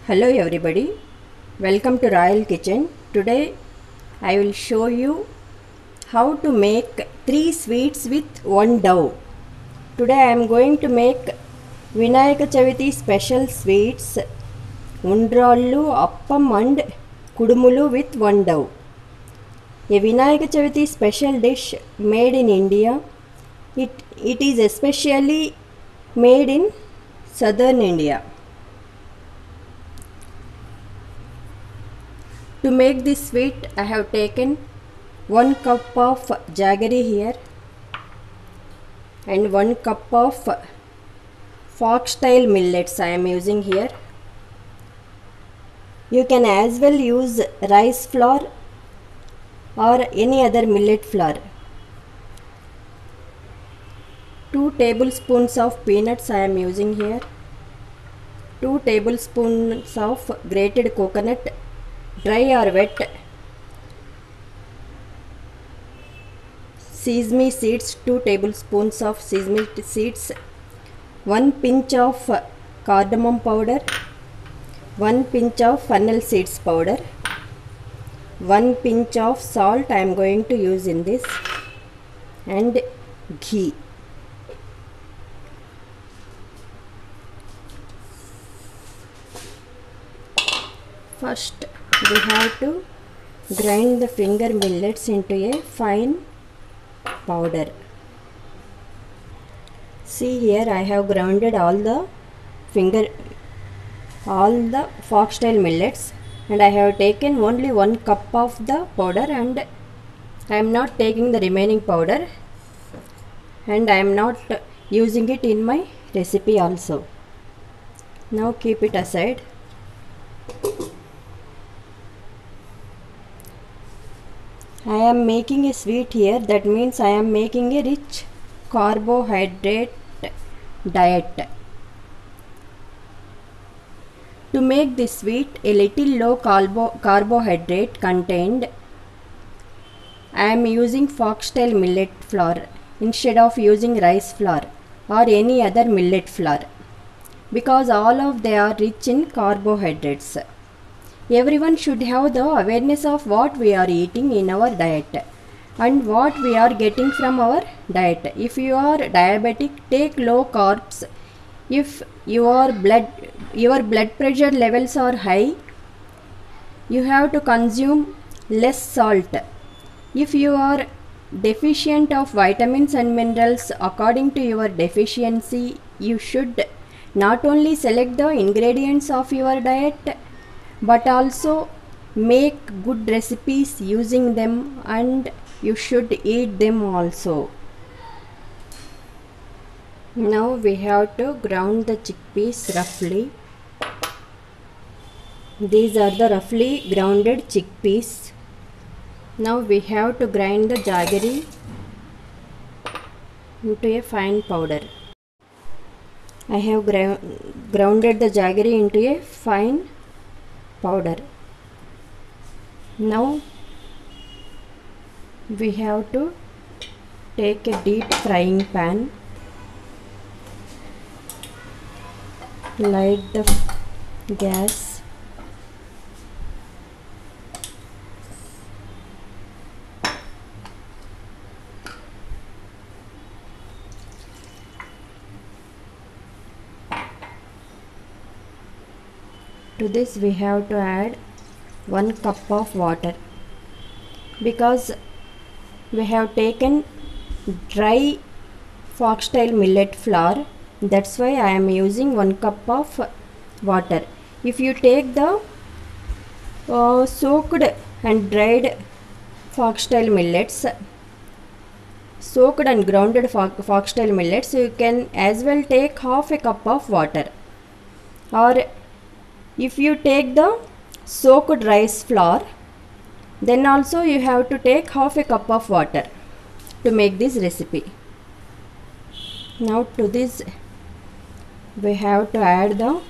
Hello everybody, welcome to Royal Kitchen. Today I will show you how to make 3 sweets with 1 dough. Today I am going to make Vinayaka Chaviti special sweets Undrallu, Appam and Kudumulu with 1 dough. A Vinayaka Chaviti special dish made in India. It is especially made in southern India. To make this sweet, I have taken 1 cup of jaggery here and 1 cup of Foxtail millets I am using here. You can as well use rice flour or any other millet flour. 2 tablespoons of peanuts I am using here. 2 tablespoons of grated coconut, dry or wet. Sesame seeds, 2 tablespoons of sesame seeds. 1 pinch of cardamom powder. 1 pinch of fennel seeds powder. 1 pinch of salt I am going to use in this, and ghee. First we have to grind the finger millets into a fine powder. See here, I have grounded all the foxtail millets, and I have taken only 1 cup of the powder, and I am not taking the remaining powder, and I am not using it in my recipe also. Now keep it aside. I am making a sweet here, that means I am making a rich carbohydrate diet. To make this sweet a little low carbohydrate contained, I am using foxtail millet flour instead of using rice flour or any other millet flour, because all of they are rich in carbohydrates. Everyone should have the awareness of what we are eating in our diet and what we are getting from our diet. If you are diabetic, take low carbs. If your blood pressure levels are high, you have to consume less salt. If you are deficient of vitamins and minerals according to your deficiency, you should not only select the ingredients of your diet, but also make good recipes using them, and you should eat them also. Now we have to ground the chickpeas roughly. These are the roughly grounded chickpeas. Now we have to grind the jaggery into a fine powder. I have grounded the jaggery into a fine powder. Now we have to take a deep frying pan, light the gas, to this we have to add 1 cup of water, because we have taken dry foxtail millet flour, that's why I am using 1 cup of water. If you take the soaked and dried foxtail millets, soaked and grounded foxtail millets, you can as well take half a cup of water. Or if you take the soaked rice flour, then also you have to take half a cup of water to make this recipe. Now to this we have to add the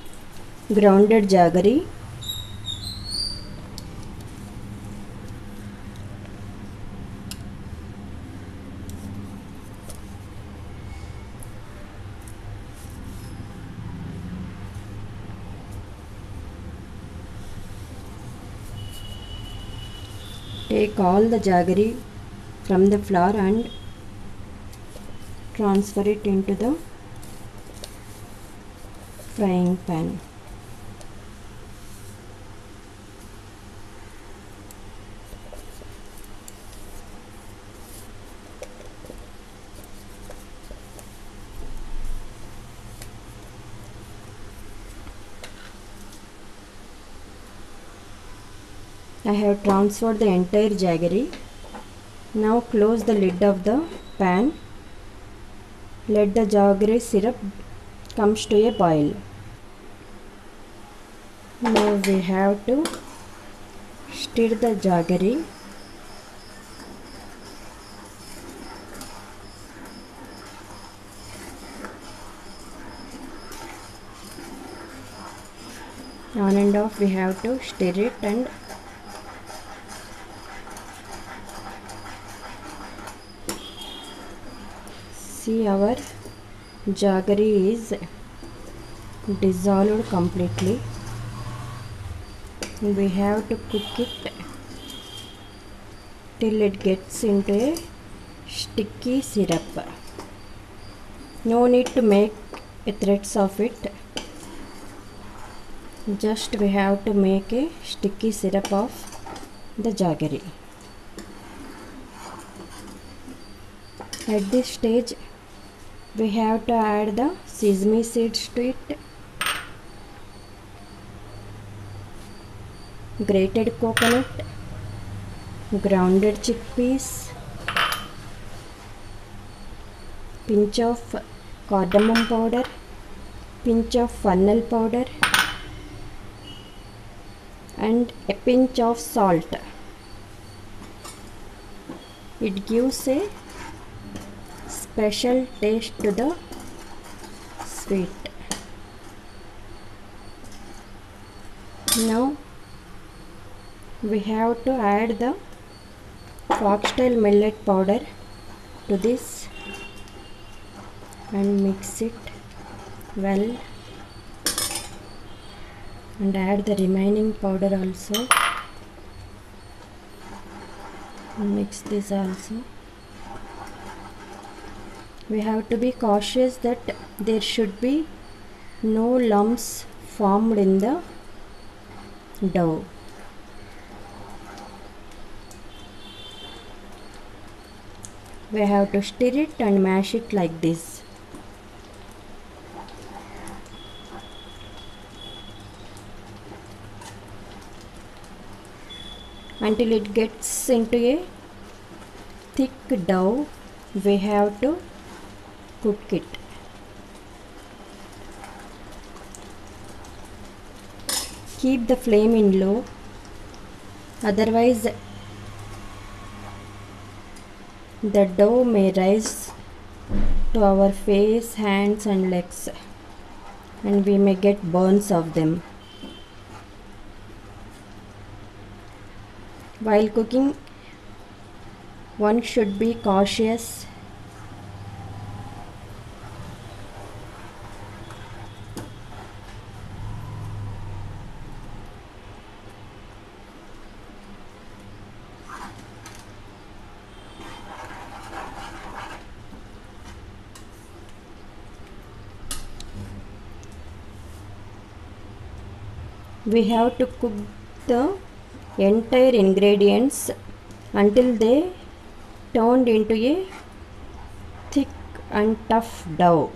grounded jaggery. Take all the jaggery from the flour and transfer it into the frying pan. I have transferred the entire jaggery. Now close the lid of the pan. Let the jaggery syrup comes to a boil. Now we have to stir the jaggery. On and off we have to stir it, and see our jaggery is dissolved completely. We have to cook it till it gets into a sticky syrup. No need to make a threads of it. Just we have to make a sticky syrup of the jaggery. At this stage we have to add the sesame seeds to it, grated coconut, grounded chickpeas, pinch of cardamom powder, pinch of fennel powder, and a pinch of salt. It gives a special taste to the sweet. Now we have to add the foxtail millet powder to this and mix it well, and add the remaining powder also. Mix this also. We have to be cautious that there should be no lumps formed in the dough. We have to stir it and mash it like this. Until it gets into a thick dough, we have to cook it. Keep the flame in low, otherwise the dough may rise to our face, hands and legs, and we may get burns of them. While cooking, one should be cautious. We have to cook the entire ingredients until they turned into a thick and tough dough.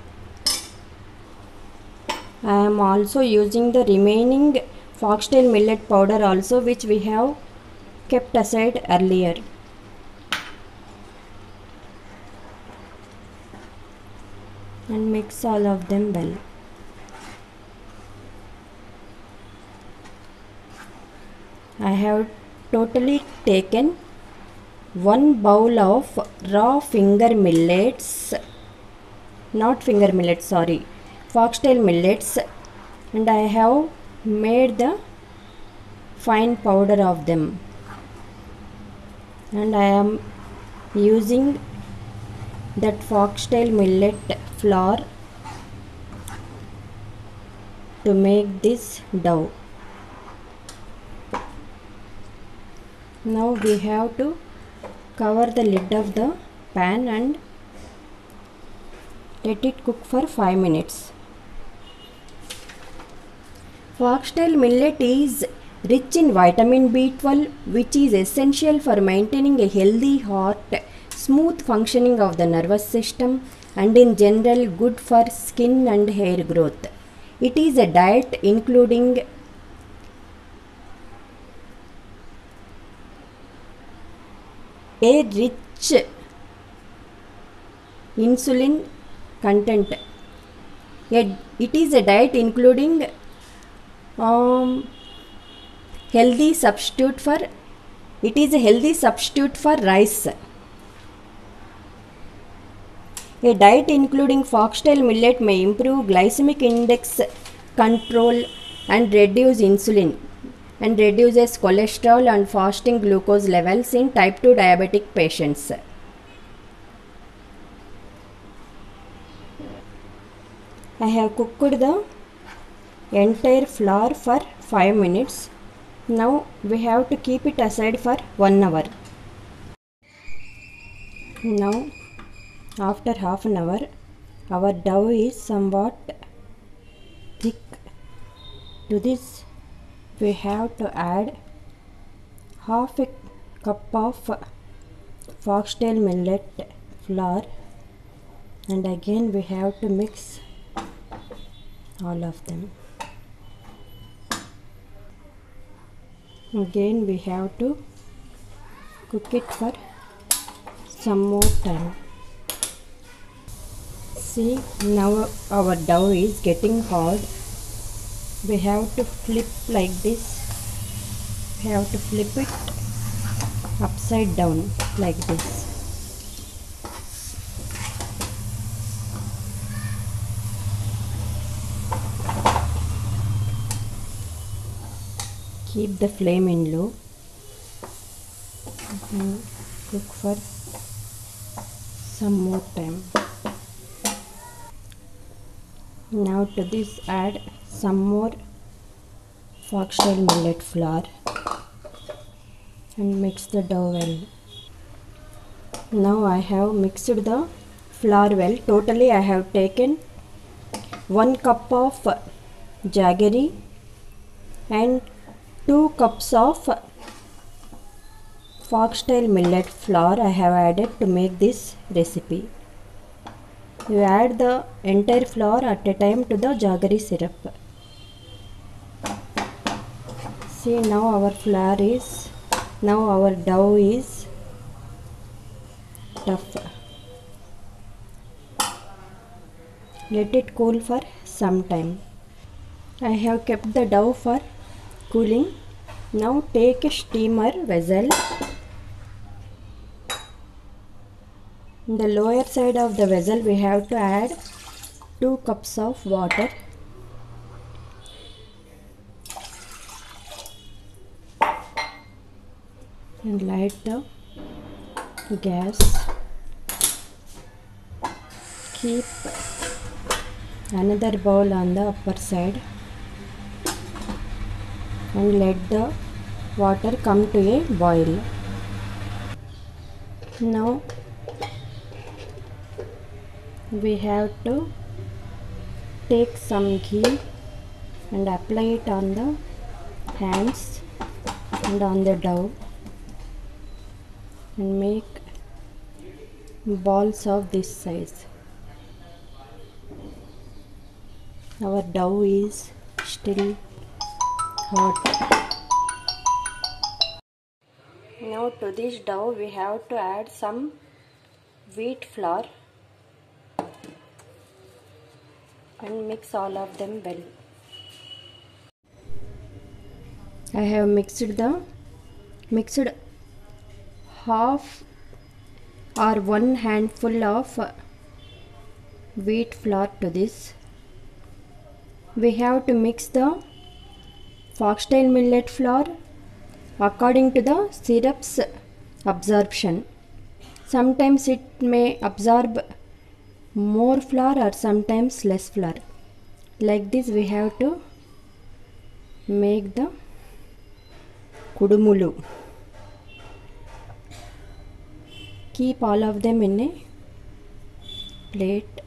I am also using the remaining foxtail millet powder also, which we have kept aside earlier. And mix all of them well. I have totally taken 1 bowl of raw finger millets, foxtail millets, and I have made the fine powder of them, and I am using that foxtail millet flour to make this dough. Now we have to cover the lid of the pan and let it cook for 5 minutes. Foxtail millet is rich in vitamin B12, which is essential for maintaining a healthy heart, smooth functioning of the nervous system, and in general good for skin and hair growth. It is a diet including a rich insulin content. It is a diet including healthy substitute for it is a healthy substitute for rice. A diet including foxtail millet may improve glycemic index control and reduce insulin and reduces cholesterol and fasting glucose levels in type 2 diabetic patients. I have cooked the entire flour for 5 minutes. Now we have to keep it aside for 1 hour. Now after half an hour, our dough is somewhat thick. To this we have to add half a cup of foxtail millet flour, and again we have to mix all of them. Again we have to cook it for some more time. See, now our dough is getting hard. We have to flip like this. We have to flip it upside down like this. Keep the flame in low and cook for some more time. Now to this add some more foxtail millet flour and mix the dough well. Now I have mixed the flour well. Totally I have taken 1 cup of jaggery and 2 cups of foxtail millet flour I have added to make this recipe. You add the entire flour at a time to the jaggery syrup. See, now our dough is tough. Let it cool for some time. I have kept the dough for cooling. Now take a steamer vessel. In the lower side of the vessel we have to add 2 cups of water. And light the gas. Keep another bowl on the upper side and let the water come to a boil. Now we have to take some ghee and apply it on the hands and on the dough and make balls of this size. Our dough is still hot. Now to this dough we have to add some wheat flour and mix all of them well. I have mixed half or 1 handful of wheat flour to this. We have to mix the foxtail millet flour according to the syrup's absorption. Sometimes it may absorb more flour or sometimes less flour. Like this we have to make the Kudumulu. Keep all of them in a plate.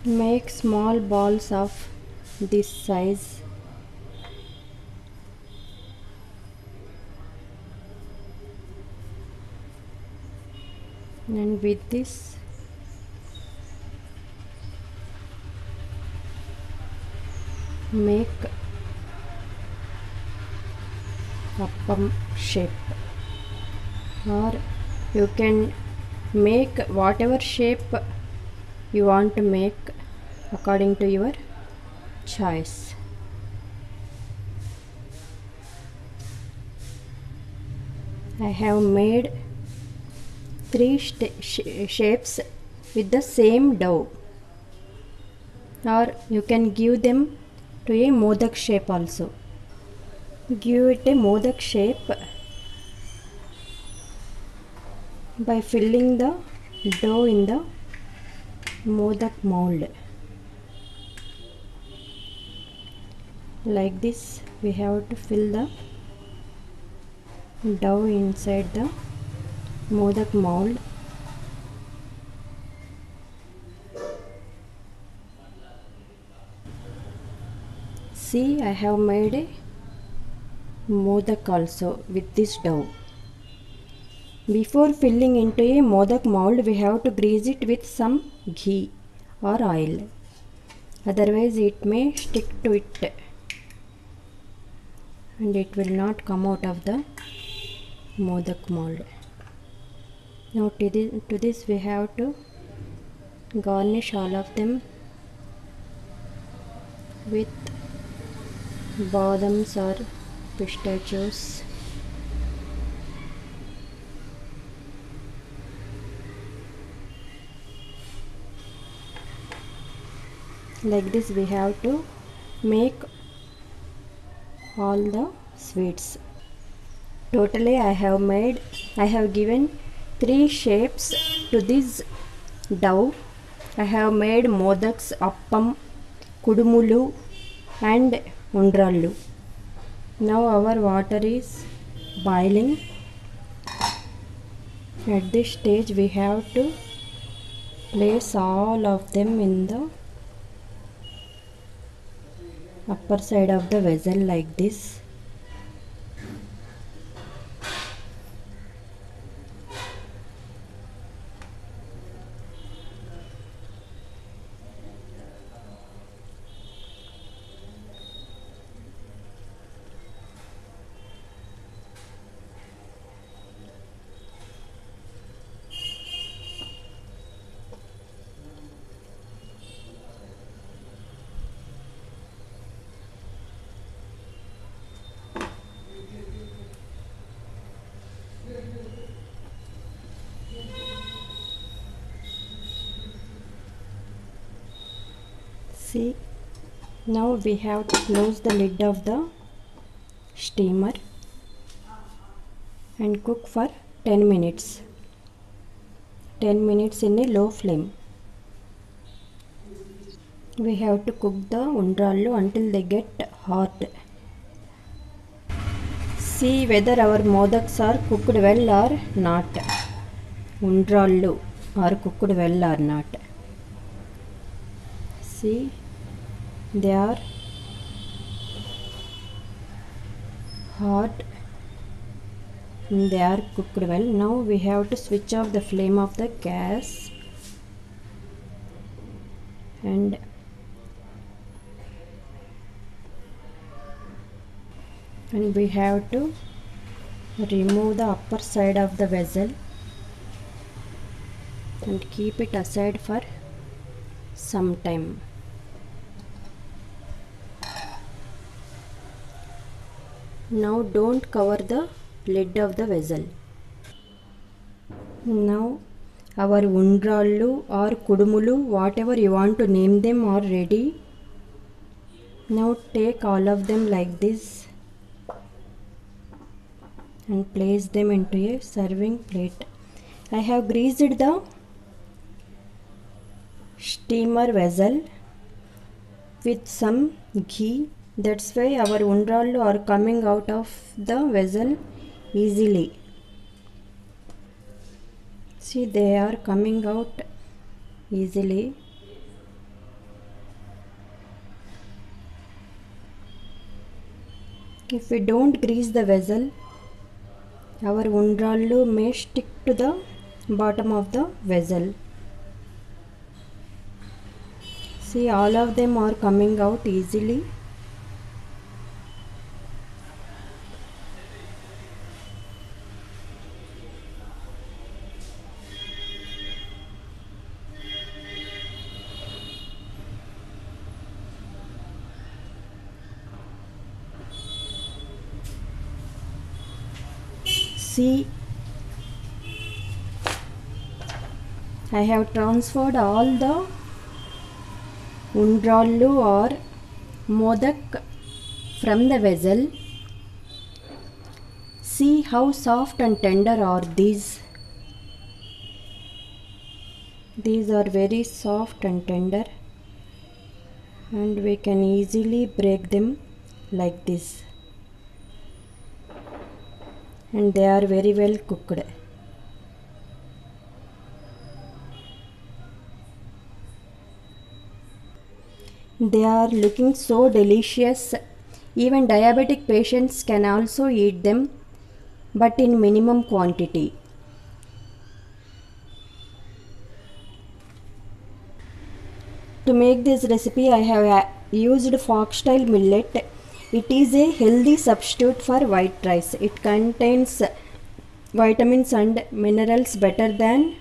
Make small balls of this size. And with this make appam shape, or you can make whatever shape you want to make according to your choice. I have made 3 shapes with the same dough, or you can give them to a Modak shape also. Give it a Modak shape by filling the dough in the Modak mold. Like this we have to fill the dough inside the Modak mold. See, I have made a Modak also with this dough. Before filling into a Modak mold, we have to grease it with some ghee or oil. Otherwise it may stick to it and it will not come out of the Modak mold. Now to this we have to garnish all of them with badams or pistachios. Like this we have to make all the sweets. Totally I have given 3 shapes to this dough. I have made modaks, appam, kudumulu and undrallu. Now our water is boiling. At this stage we have to place all of them in the upper side of the vessel like this. See, now we have to close the lid of the steamer and cook for 10 minutes. 10 minutes in a low flame. We have to cook the undrallu until they get hot. See whether our modaks are cooked well or not. Undrallu are cooked well or not. See, they are hot and they are cooked well. Now we have to switch off the flame of the gas and we have to remove the upper side of the vessel and keep it aside for some time. Now don't cover the lid of the vessel. Now our undrallu or kudumulu, whatever you want to name them, are ready. Now take all of them like this and place them into a serving plate. I have greased the steamer vessel with some ghee. That's why our undrallu are coming out of the vessel easily. See, they are coming out easily. If we don't grease the vessel, our undrallu may stick to the bottom of the vessel. See, all of them are coming out easily. See, I have transferred all the Undrallu or Modak from the vessel. See how soft and tender are these. These are very soft and tender, and we can easily break them like this. And they are very well cooked. They are looking so delicious. Even diabetic patients can also eat them, but in minimum quantity. To make this recipe, I have used Foxtail millet. It is a healthy substitute for white rice. It contains vitamins and minerals better than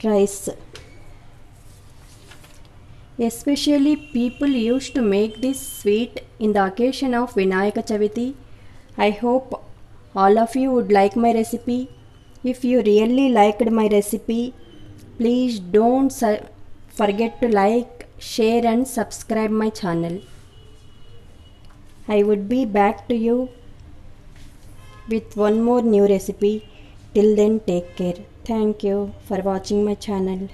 rice. Especially people used to make this sweet in the occasion of Vinayaka Chaviti. I hope all of you would like my recipe. If you really liked my recipe, please don't forget to like, share and subscribe my channel. I would be back to you with one more new recipe. Till then, take care. Thank you for watching my channel.